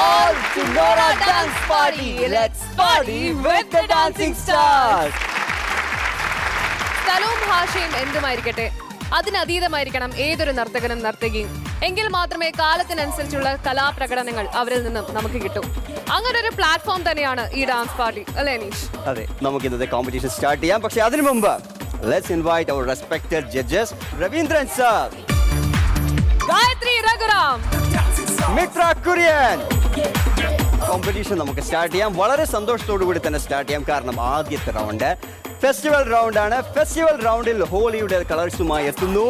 all to Nora Dance Party. Let's party with the dancing stars. സ്ഥലവും ഭാഷയും എന്തുമായിരിക്കട്ടെ, അതിനതീതമായിരിക്കണം ഏതൊരു നർത്തകനും നർത്തകിയും. എങ്കിൽ മാത്രമേ കാലത്തിനനുസരിച്ചുള്ള കലാപ്രകടനങ്ങൾ അവരിൽ നിന്നും നമുക്ക് കിട്ടും. അങ്ങനെ ഒരു പ്ലാറ്റ്ഫോം തന്നെയാണ് ഈ ഡാൻസ് പാർട്ടി, അല്ലേ അനീഷ്? അതെ, നമുക്ക് ഇന്നത്തെ കോമ്പറ്റീഷൻ സ്റ്റാർട്ട് ചെയ്യാം. പക്ഷെ അതിനു മുമ്പ് let's invite our respected judges, Ravindran sir, Gayathri Raghuram, Mitra Kurian. Competition നമുക്ക് സ്റ്റാർട്ട് ചെയ്യാം. വളരെ സന്തോഷത്തോടു കൂടി തന്നെ സ്റ്റാർട്ട് ചെയ്യാം. കാരണം ആദ്യത്തെ റൗണ്ട് ഫെസ്റ്റിവൽ റൗണ്ട് ആണ്. ഫെസ്റ്റിവൽ റൗണ്ടിൽ ഹോളിയുടെ കളേഴ്സുമായി എത്തുന്നു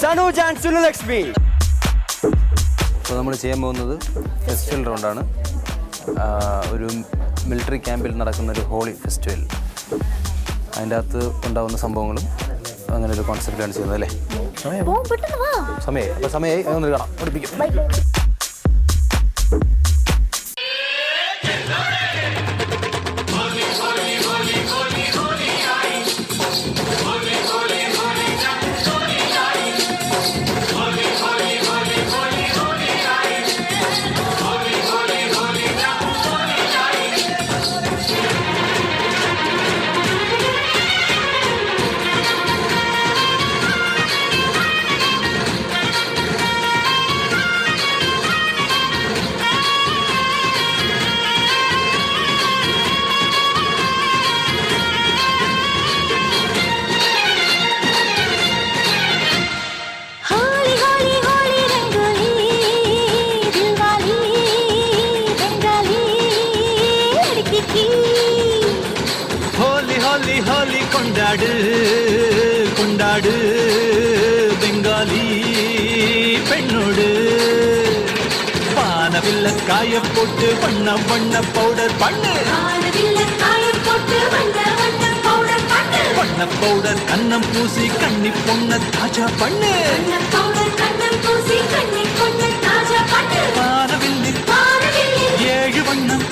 സനൂജ് ആൻഡ് സുനുലക്ഷ്മി. അപ്പോൾ നമ്മൾ ചെയ്യാൻ പോകുന്നത് ഫെസ്റ്റിവൽ റൗണ്ടാണ്. ഒരു മിലിറ്ററി ക്യാമ്പിൽ നടക്കുന്ന ഒരു ഹോളി ഫെസ്റ്റിവൽ, അതിൻ്റെ അകത്ത് ഉണ്ടാകുന്ന സംഭവങ്ങളും അങ്ങനെ ഒരു കോൺസെപ്റ്റാണ് ചെയ്യുന്നത്. അല്ലേ സമയമായി? അപ്പോൾ സമയമായി, അതൊന്ന് കാണാം, പഠിപ്പിക്കും. ஹோலி கொண்டாடு கொண்டாடு பெங்காலி பெண்ணோடு, வானவில்ல காய போட்டு வண்ண வண்ண பவுடர் பண்ணு, வண்ண பவுடர் கண்ணம் பூசி கண்ணி பொண்ண தாஜா பண்ணு, வானவில்லில் 7 வண்ணம்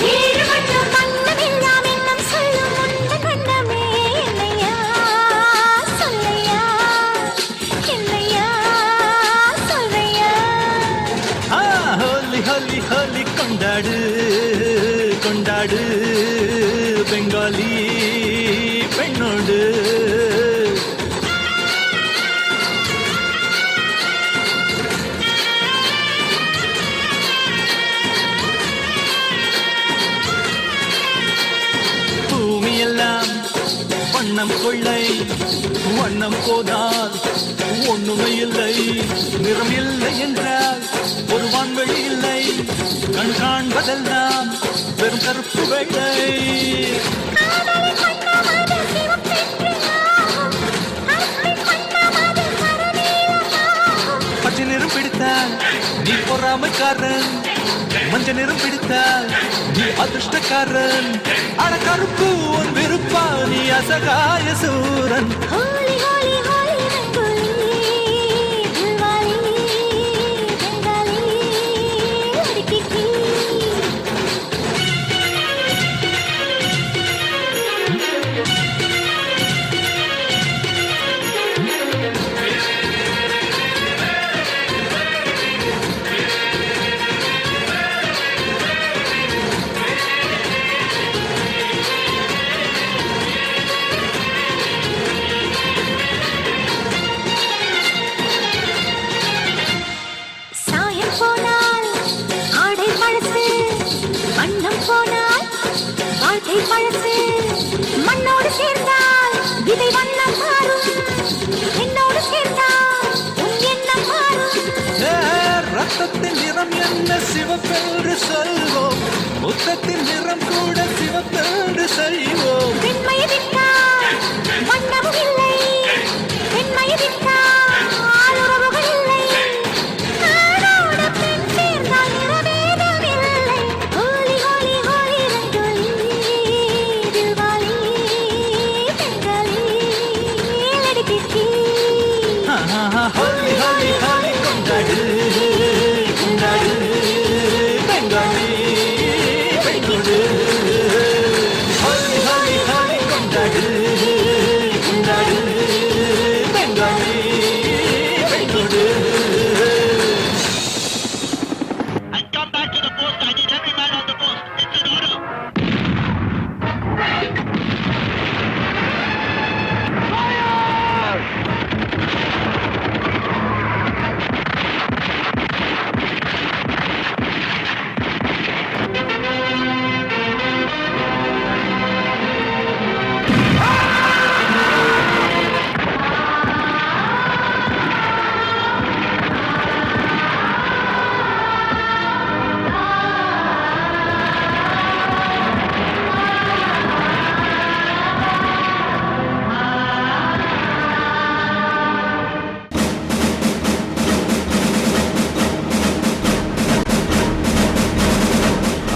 ஹோலி கொண்டாடு கொண்டாடு பெங்காலி பெண்ணோடு. பூமியெல்லாம் வண்ணம் கொள்ளை, வண்ணம் போதால் ஒண்ணுமே இல்லை, நிறம் இல்லை என்றால் ஒரு வான்வெளி இல்லை, கண் காண்பதெல்லாம் வெறும் கருப்பு வெள்ளை. பச்சை நிறம் பிடித்தால் நீ பொறாமைக்காரன், மஞ்ச நிறம் பிடித்தால் நீ அதிர்ஷ்டக்காரன், அட கருப்பு உன் விருப்பா நீ அசகாய சூரன். மண்ணோடு சேர்ந்தால் விதை வண்ணம் மாறும், என்னோடு சேர்ந்தால் உன் எண்ணம் மாறும். ரத்தத்தின் நிறம் என்ன சிவப்பென்று சொல்வோம், முத்தத்தின் நிறம் கூட சிவப்பென்று செய்வோம். பெண்மையை விட்டால் வண்ணமும் இல்லை, பெண்மையை விட்டால் உறவுகள் இல்லை, ஆணோடு பெண் சேர்ந்தால் நிறவேதம் இல்லை. ஹோலி ஹோலி ஹோலி ரங்கோலி தில்வாலி பெங்காலி லடிக்கி. ஹோலி ஹோலி ஹோலி கொண்டாடு கொண்டாடு பெங்காலி பெண்ணோடு. ஹோலி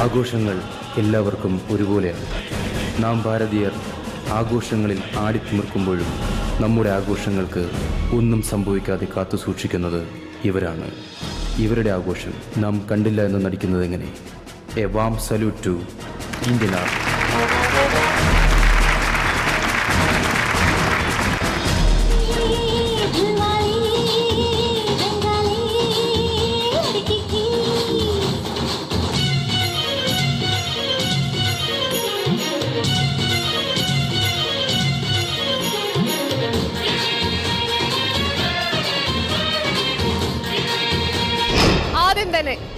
ആഘോഷങ്ങൾ എല്ലാവർക്കും ഒരുപോലെയാണ്. നാം ഭാരതീയർ ആഘോഷങ്ങളിൽ ആടിത്തിമിർക്കുമ്പോഴും നമ്മുടെ ആഘോഷങ്ങൾക്ക് ഒന്നും സംഭവിക്കാതെ കാത്തു സൂക്ഷിക്കുന്നത് ഇവരാണ്. ഇവരുടെ ആഘോഷം നാം കണ്ടില്ല എന്ന് നടിക്കുന്നത് എങ്ങനെ? A warm salute to Indian army.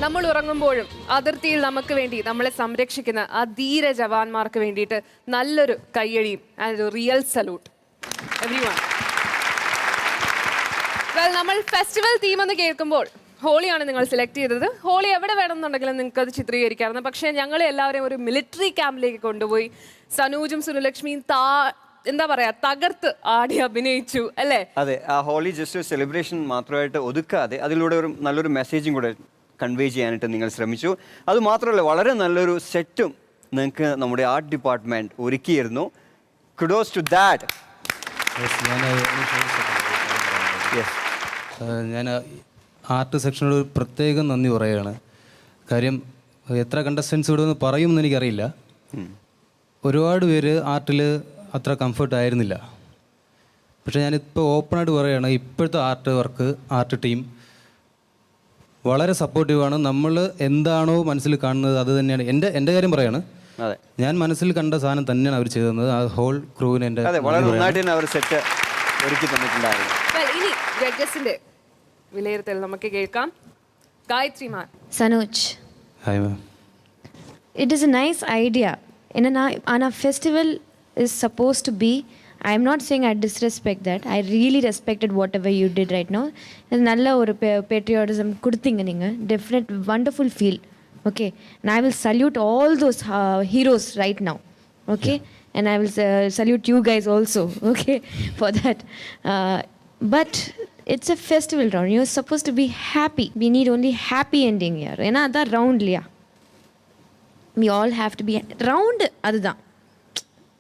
നമ്മൾ ഉറങ്ങുമ്പോഴും അതിർത്തിയിൽ നമുക്ക് വേണ്ടി നമ്മളെ സംരക്ഷിക്കുന്ന ആ ധീര ജവാന്മാർക്ക് വേണ്ടിയിട്ട് നല്ലൊരു കയ്യടിയും ആൻഡ് റിയൽ സല്യൂട്ട് എവരിവൺ. നമ്മൾ ഫെസ്റ്റിവൽ തീം എന്ന് കേൾക്കുമ്പോൾ ഹോളിയാണ് നിങ്ങൾ സെലക്ട് ചെയ്തത്. ഹോളി എവിടെ വേണമെന്നുണ്ടെങ്കിലും നിങ്ങൾക്ക് അത് ചിത്രീകരിക്കാറുണ്ട്. പക്ഷേ ഞങ്ങളെ എല്ലാവരെയും ഒരു മിലിറ്ററി ക്യാമ്പിലേക്ക് കൊണ്ടുപോയി സനൂജും സുനുലക്ഷ്മിയും എന്താ പറയാ തകർത്ത് ആടി അഭിനയിച്ചു അല്ലേ? അതെ, ആ ഹോളി ജസ്റ്റ് ഒരു സെലിബ്രേഷൻ മാത്രമായിട്ട് ഒതുക്കാതെ അതിലൂടെ ഒരു നല്ലൊരു മെസ്സേജും കൂടെ കൺവേ ചെയ്യാനായിട്ട് നിങ്ങൾ ശ്രമിച്ചു. അതുമാത്രമല്ല, വളരെ നല്ലൊരു സെറ്റും നിങ്ങൾക്ക് നമ്മുടെ ആർട്ട് ഡിപ്പാർട്ട്മെന്റ് ഒരുക്കിയിരുന്നു. Kudos to that. ഞാൻ ആർട്ട് സെക്ഷനോട് പ്രത്യേകം നന്ദി പറയുകയാണ്. കാര്യം എത്ര കണ്ടസ്റ്റൻസ് ഇവിടെ നിന്ന് പറയുമെന്ന് എനിക്കറിയില്ല. ഒരുപാട് പേര് ആർട്ടിൽ അത്ര കംഫർട്ട് ആയിരുന്നില്ല. പക്ഷേ ഞാനിപ്പോൾ ഓപ്പണായിട്ട് പറയുകയാണ്, ഇപ്പോഴത്തെ ആർട്ട് ടീം വളരെ സപ്പോർട്ടീവാണ്. നമ്മൾ എന്താണോ മനസ്സിൽ കാണുന്നത് അത് തന്നെയാണ്. എൻ്റെ കാര്യം പറയാണ്, ഞാൻ മനസ്സിൽ കണ്ട സാധനം തന്നെയാണ് അവർ ചെയ്തത്. ആ ഹോൾ ക്രൂവിന് എൻ്റെ ഇനി ജഡ്ജസിന്റെ വിലയിരുത്തൽ നമുക്ക് കേൾക്കാം. Gayathri ma'am. Sanoj, hi ma'am. it is a nice idea. On a festival is supposed to be, I am not saying I disrespect that. I really respected whatever you did right now. Nalla oru patriotism kuduthinga neenga. Definite wonderful feel. Okay, and I will salute all those heroes right now. Okay, and I will salute you guys also. Okay, for that. But it's a festival round. You're supposed to be happy. We need only happy ending here. Ena adha round liya. We all have to be round. அதுதான்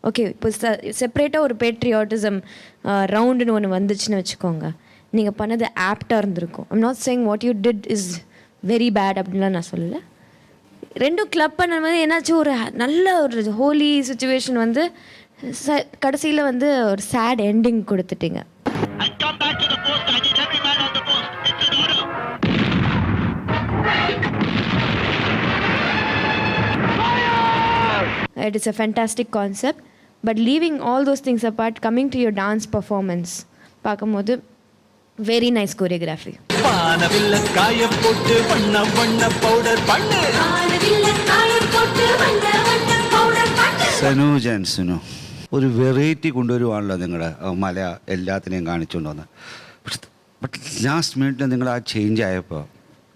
okay. இப்போ செப்பரேட்டாக ஒரு patriotism ரவுண்டுன்னு ஒன்று வந்துச்சுன்னு வச்சுக்கோங்க, நீங்கள் பண்ணது ஆப்டாக இருந்திருக்கும். I'm not saying what you did is very bad அப்படின்லாம் நான் சொல்லலை. ரெண்டும் கிளப் பண்ண மாதிரி என்னாச்சும் ஒரு நல்ல ஒரு ஹோலி சுச்சுவேஷன் வந்து கடைசியில் வந்து ஒரு சேட் எண்டிங் கொடுத்துட்டீங்க. It is a fantastic concept, but leaving all those things apart, coming to your dance performance, பார்க்கும்போது very nice choreography. வானவில்ல காய போட்டு வண்ண வண்ண பவுடர் பண்ணு. வானவில்ல காய போட்டு வண்ண வண்ண பவுடர் பண்ணு. സനൂജ് ആൻഡ് സുനു ഒരു വെറൈറ്റി കൊണ്ടുവരുവാണല്ലോ നിങ്ങളുടെ മല എല്ലാത്തിനെയും കാണിച്ചുകൊണ്ട് വന്ന്. ബട്ട് ലാസ്റ്റ് മിനിറ്റിൽ നിങ്ങൾ ആ ചേഞ്ച് ആയപ്പോൾ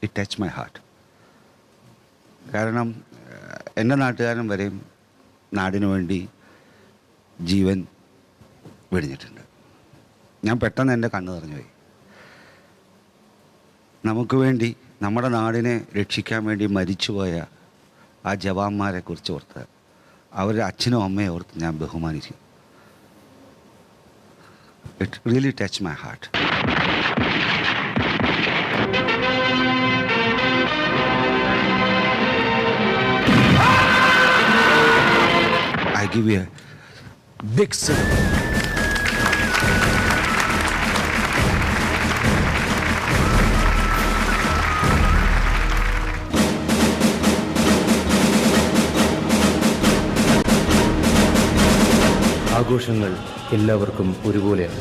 ഇറ്റ് ടച്ച് മൈ ഹാർട്ട്. കാരണം എൻ്റെ നാട്ടുകാരൻ വരെയും നാടിനു വേണ്ടി ജീവൻ വെടിഞ്ഞിട്ടുണ്ട്. ഞാൻ പെട്ടെന്ന് എൻ്റെ കണ്ണ് നിറഞ്ഞുപോയി. നമുക്ക് വേണ്ടി നമ്മുടെ നാടിനെ രക്ഷിക്കാൻ വേണ്ടി മരിച്ചുപോയ ആ ജവാന്മാരെ കുറിച്ച് ഓർത്ത് അവരുടെ അച്ഛനും അമ്മയെ ഓർത്ത് ഞാൻ ബഹുമാനിച്ചു. It really touch my heart. I give you a big salute. ആഘോഷങ്ങൾ എല്ലാവർക്കും ഒരുപോലെയാണ്.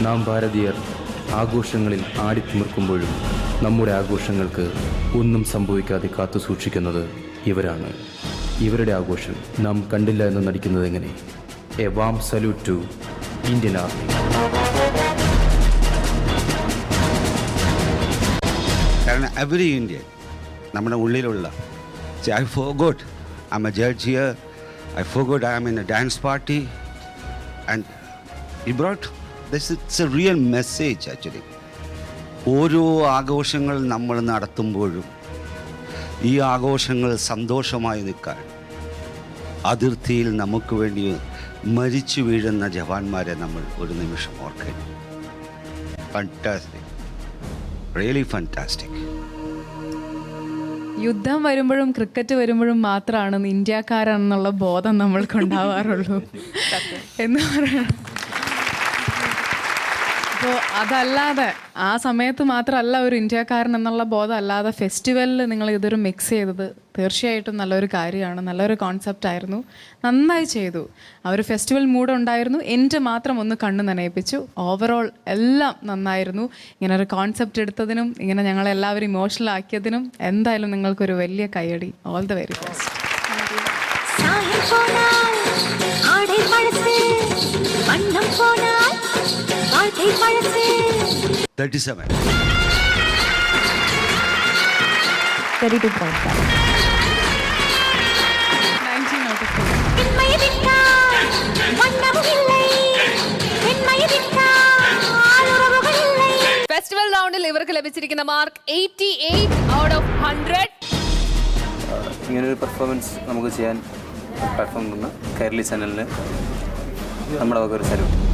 നാം ഭാരതീയർ ആഘോഷങ്ങളിൽ ആടിത്തിമിർക്കുമ്പോഴും നമ്മുടെ ആഘോഷങ്ങൾക്ക് ഒന്നും സംഭവിക്കാതെ കാത്തു സൂക്ഷിക്കുന്നത് ഇവരാണ്. ഇവരുടെ ആഘോഷം നാം കണ്ടില്ല എന്ന് നടിക്കുന്നത് എങ്ങനെ? A warm salute to Indian army. കാരണം എവറി ഇന്ത്യൻ നമ്മുടെ ഉള്ളിലുള്ള I forgot I'm a judge here, I forgot I'm in a dance party and it brought this it's a real message actually. ഓരോ ആഘോഷങ്ങൾ നമ്മൾ നടത്തുമ്പോഴും ഈ ആഘോഷങ്ങൾ സന്തോഷമായി നിൽക്കാൻ അതിർത്തിയിൽ നമുക്ക് വേണ്ടി മരിച്ചു വീഴുന്ന ജവാന്മാരെ നമ്മൾ ഒരു നിമിഷം ഓർക്കണം. Fantastic, really fantastic. യുദ്ധം വരുമ്പോഴും ക്രിക്കറ്റ് വരുമ്പോഴും മാത്രമാണ് ഇന്ത്യക്കാരെന്നുള്ള ബോധം നമ്മൾക്കുണ്ടാവാറുള്ളൂ എന്ന് പറയണം. അപ്പോൾ അതല്ലാതെ ആ സമയത്ത് മാത്രമല്ല ഒരു ഇന്ത്യക്കാരൻ എന്നുള്ള ബോധം അല്ലാതെ ഫെസ്റ്റിവലിൽ നിങ്ങൾ ഇതൊരു മിക്സ് ചെയ്തത് തീർച്ചയായിട്ടും നല്ലൊരു കാര്യമാണ്, നല്ലൊരു കോൺസെപ്റ്റ് ആയിരുന്നു. നന്നായി ചെയ്തു. ആ ഒരു ഫെസ്റ്റിവൽ മൂഡ് ഉണ്ടായിരുന്നു. എൻ്റെ മാത്രം ഒന്ന് കണ്ണ് നനയിപ്പിച്ചു. ഓവറോൾ എല്ലാം നന്നായിരുന്നു. ഇങ്ങനെ ഒരു കോൺസെപ്റ്റ് എടുത്തതിനും ഇങ്ങനെ ഞങ്ങളെല്ലാവരും ഇമോഷണൽ ആക്കിയതിനും എന്തായാലും നിങ്ങൾക്കൊരു വലിയ കൈയടി. All the very best. 37. 32.5. 19 out of 10. Festival റൗണ്ടിൽ ഇവർക്ക് ലഭിച്ചിരിക്കുന്ന മാർക്ക് 88 ഔട്ട് ഓഫ് 100. ഇങ്ങനൊരു പെർഫോമൻസ് നമുക്ക് ചെയ്യാൻ പ്ലാറ്റ്ഫോം തന്ന കൈരളി ചാനലിന് നമ്മുടെ വക ഒരു സല്യൂട്ട്.